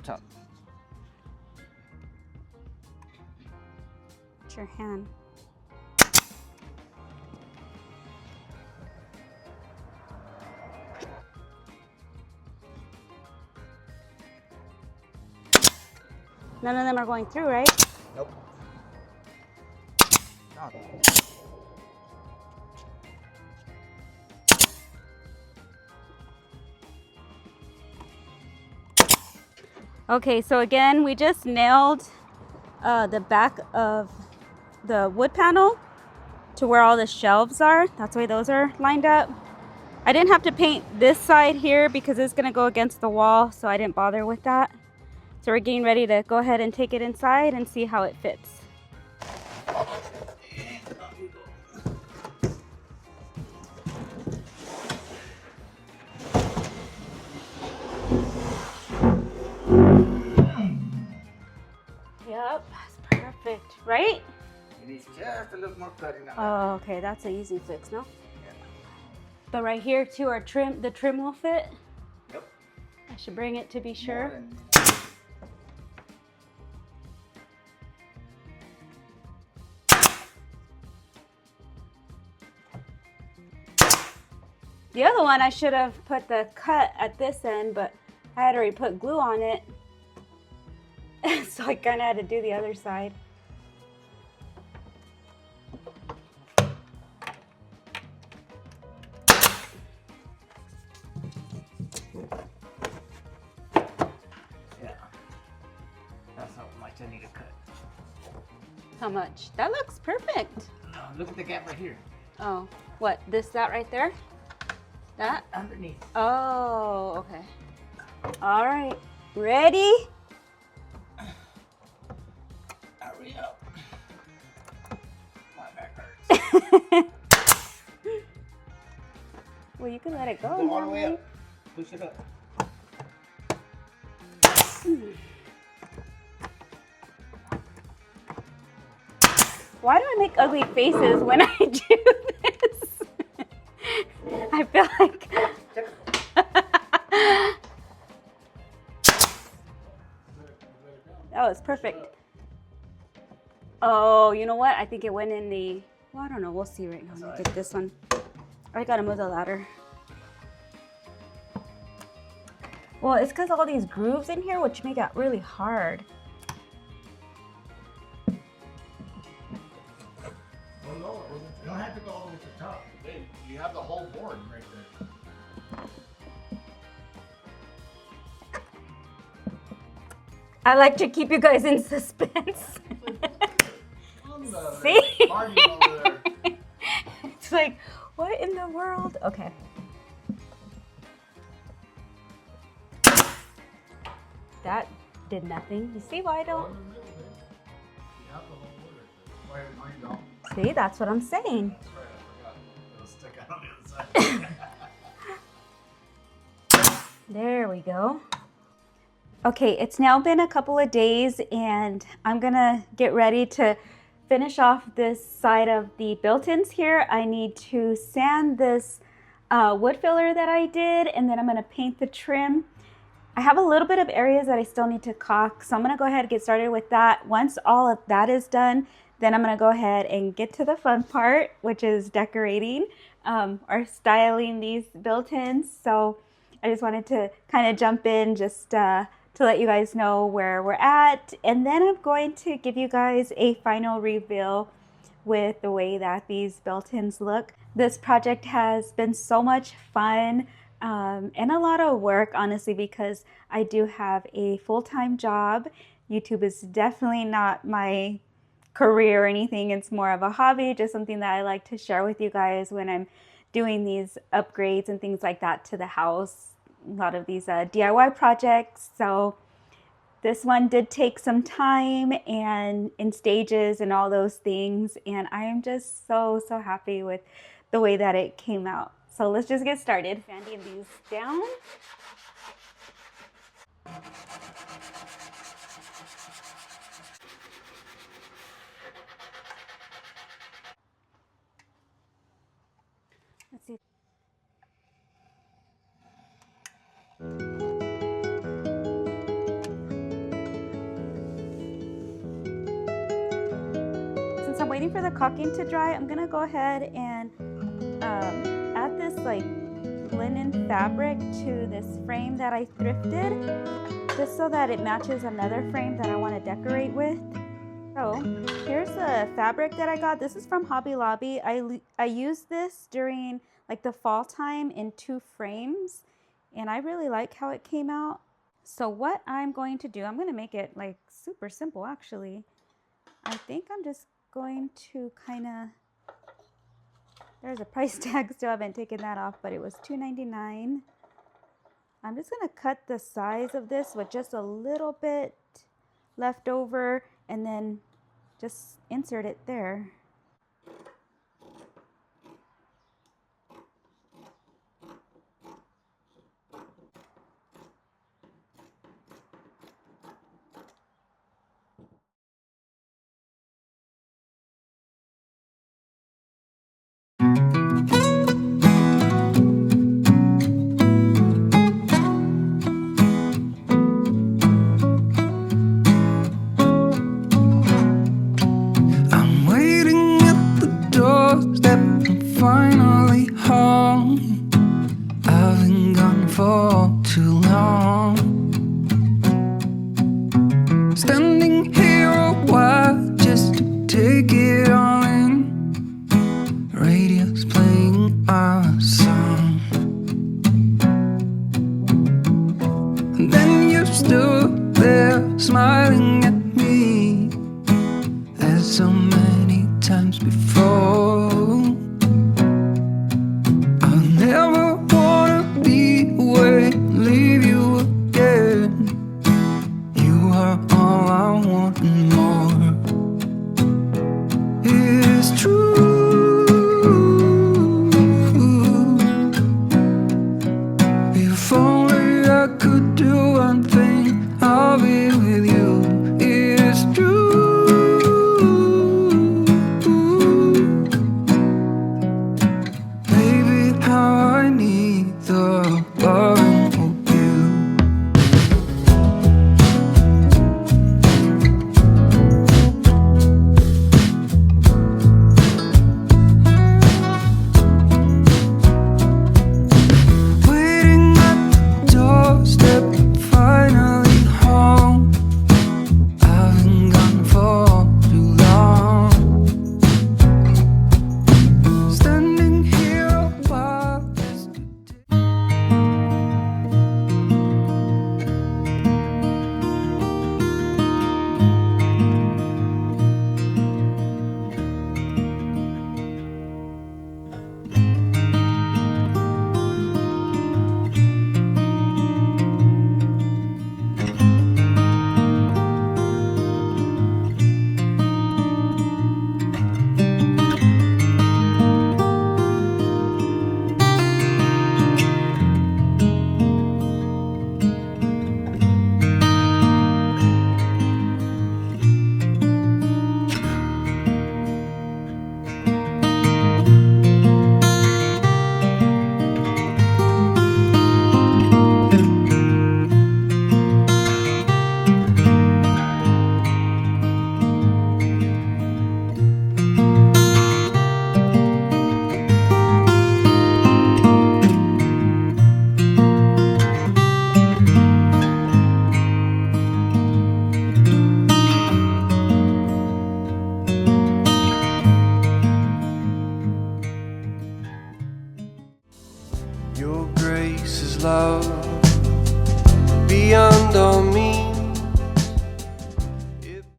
top. It's your hand. None of them are going through, right? Nope. No. Okay, so again, we just nailed the back of the wood panel to where all the shelves are. That's why those are lined up. I didn't have to paint this side here because it's gonna go against the wall, so I didn't bother with that. So we're getting ready to go ahead and take it inside and see how it fits. Yep, that's perfect, right? It needs just a little more cutting on Oh, okay, that's an easy fix, no? Yeah. But right here too, our trim, the trim will fit. Yep. I should bring it to be sure. The other one, I should have put the cut at this end, but I had already put glue on it. So I kind of had to do the other side. Yeah. That's how much I need to cut. How much? That looks perfect. No, look at the gap right here. Oh, what? That right there? That? Underneath. Oh, okay. All right. Ready? Hurry up. My back hurts. Well, you can let it go. Go all the way up. Push it up. Why do I make ugly faces when I do this? I feel like... That was perfect. Oh, you know what? I think it went in the... Well, I don't know. We'll see right now. Let me get this one. I gotta move the ladder. Well, it's because all these grooves in here, which make it really hard. Well, no, you don't have to go all the way to the top. You have the whole board right there. I like to keep you guys in suspense. See? Party over there. It's like, what in the world? Okay. That did nothing. You see why I don't? You have the whole board right there. Why you don't? See, that's what I'm saying. That's right, I forgot. It'll stick out on the other side. There we go. Okay, it's now been a couple of days and I'm gonna get ready to finish off this side of the built-ins here. I need to sand this wood filler that I did, and then I'm gonna paint the trim. I have a little bit of areas that I still need to caulk, so I'm gonna go ahead and get started with that. Once all of that is done, then I'm gonna go ahead and get to the fun part, which is decorating or styling these built-ins. So I just wanted to kind of jump in just to let you guys know where we're at. And then I'm going to give you guys a final reveal with the way that these built-ins look. This project has been so much fun and a lot of work, honestly, because I do have a full-time job. YouTube is definitely not my career or anything. It's more of a hobby, just something that I like to share with you guys when I'm doing these upgrades and things like that to the house. A lot of these DIY projects. So this one did take some time and in stages and all those things. And I am just so happy with the way that it came out. So let's just get started. Sanding these down. Let's see. waiting for the caulking to dry, I'm gonna go ahead and add this like linen fabric to this frame that I thrifted, just so that it matches another frame that I want to decorate with. So here's the fabric that I got. This is from Hobby Lobby. I used this during like the fall time in 2 frames, and I really like how it came out. So what I'm going to do, I'm going to make it like super simple actually. I think I'm just going to kind of, there's a price tag, still haven't taken that off, but it was $2.99. I'm just going to cut the size of this with just a little bit left over and then just insert it there. Finally home. I've been gone for too long. Standing here a while just to take it all in. Radio's playing our song. And then you stood there smiling at me, as so many times before. Never wanna be away, leave you again. You are all I want and more. It's true. If only I could do one thing, I'll be with you. It's true. Baby, how I need the loving of you. Waiting at the doorstep, finally home. I've been gone for too long. Standing here a while just to Your grace is love beyond